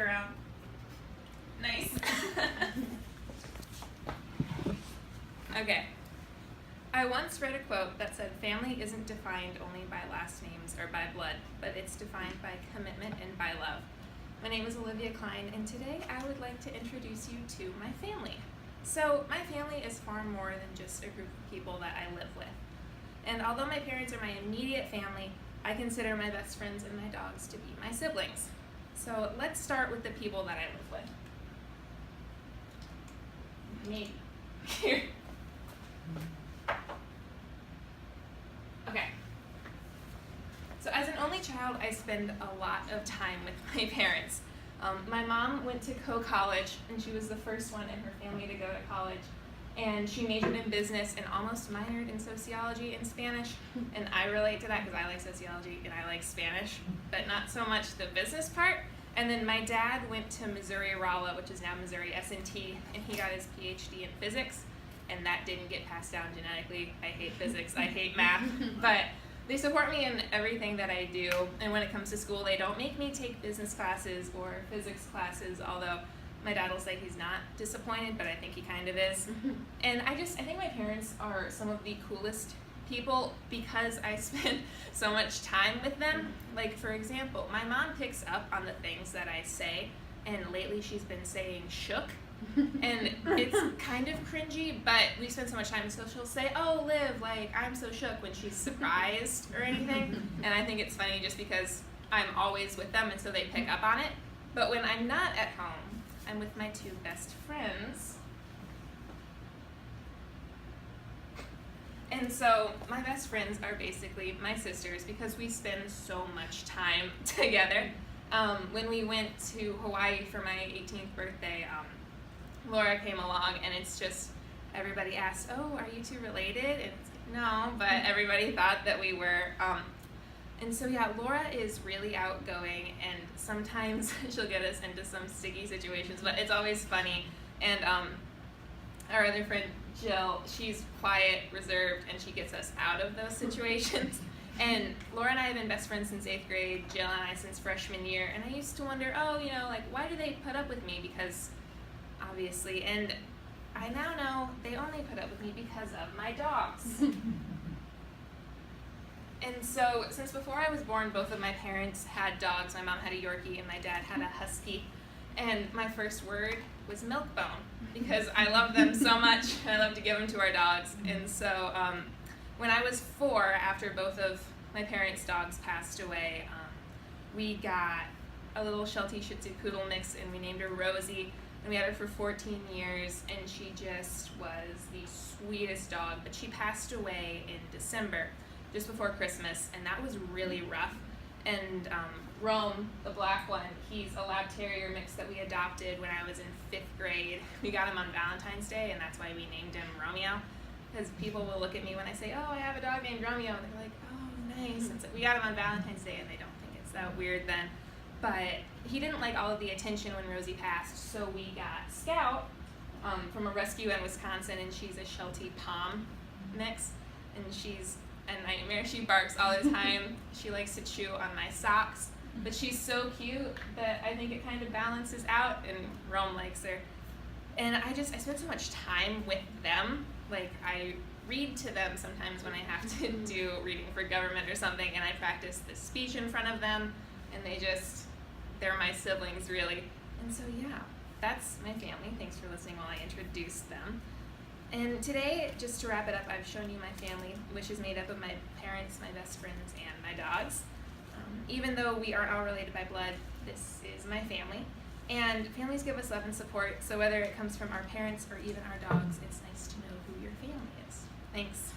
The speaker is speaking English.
it around. Nice. Okay. I once read a quote that said, "Family isn't defined only by last names or by blood, but it's defined by commitment and by love." My name is Olivia Klein, and today I would like to introduce you to my family. So, my family is far more than just a group of people that I live with. And although my parents are my immediate family, I consider my best friends and my dogs to be my siblings. So, let's start with the people that I live with. Me. Here. Okay. So as an only child, I spend a lot of time with my parents. My mom went to co-college, and she was the first one in her family to go to college. And she majored in business and almost minored in sociology and Spanish. And I relate to that because I like sociology and I like Spanish, but not so much the business part. And then my dad went to Missouri-Rolla, which is now Missouri S&T, and he got his PhD in physics. And that didn't get passed down genetically. I hate physics, I hate math, but they support me in everything that I do. And when it comes to school, they don't make me take business classes or physics classes, although my dad will say he's not disappointed, but I think he kind of is. And I think my parents are some of the coolest people because I spend so much time with them. Like, for example, my mom picks up on the things that I say, and lately she's been saying shook. And it's kind of cringy, but we spend so much time, so she'll say, "Oh, Liv, like, I'm so shook," when she's surprised or anything. And I think it's funny just because I'm always with them, and so they pick up on it. But when I'm not at home, I'm with my two best friends. And so my best friends are basically my sisters because we spend so much time together. When we went to Hawaii for my 18th birthday, Laura came along, and it's just, everybody asked, "Oh, are you two related?" And it's like, no, but everybody thought that we were. And so, yeah, Laura is really outgoing, and sometimes she'll get us into some sticky situations, but it's always funny. And our other friend, Jill, she's quiet, reserved, and she gets us out of those situations. And Laura and I have been best friends since 8th grade, Jill and I since freshman year, and I used to wonder, why do they put up with me? Because obviously, and I now know they only put up with me because of my dogs. And so, since before I was born, both of my parents had dogs. My mom had a Yorkie and my dad had a Husky. And my first word was Milkbone because I love them so much and I love to give them to our dogs. And so, when I was 4, after both of my parents' dogs passed away, we got a little Sheltie Shih Tzu Poodle mix, and we named her Rosie. And we had her for 14 years, and she just was the sweetest dog. But she passed away in December, just before Christmas, and that was really rough. And Rome, the black one, he's a Lab Terrier mix that we adopted when I was in 5th grade. We got him on Valentine's Day, and that's why we named him Romeo. Because people will look at me when I say, "Oh, I have a dog named Romeo," and they're like, "Oh, nice." And so we got him on Valentine's Day, and they don't think it's that weird then. But he didn't like all of the attention when Rosie passed, so we got Scout from a rescue in Wisconsin, and she's a Sheltie Pom mix, and she's a nightmare. She barks all the time. She likes to chew on my socks, but she's so cute that I think it kind of balances out, and Rome likes her. And I spend so much time with them. Like, I read to them sometimes when I have to do reading for government or something, and I practice the speech in front of them, and they're my siblings, really. And so, yeah, that's my family. Thanks for listening while I introduced them. And today, just to wrap it up, I've shown you my family, which is made up of my parents, my best friends, and my dogs. Even though we aren't all related by blood, this is my family. And families give us love and support, so whether it comes from our parents or even our dogs, it's nice to know who your family is. Thanks.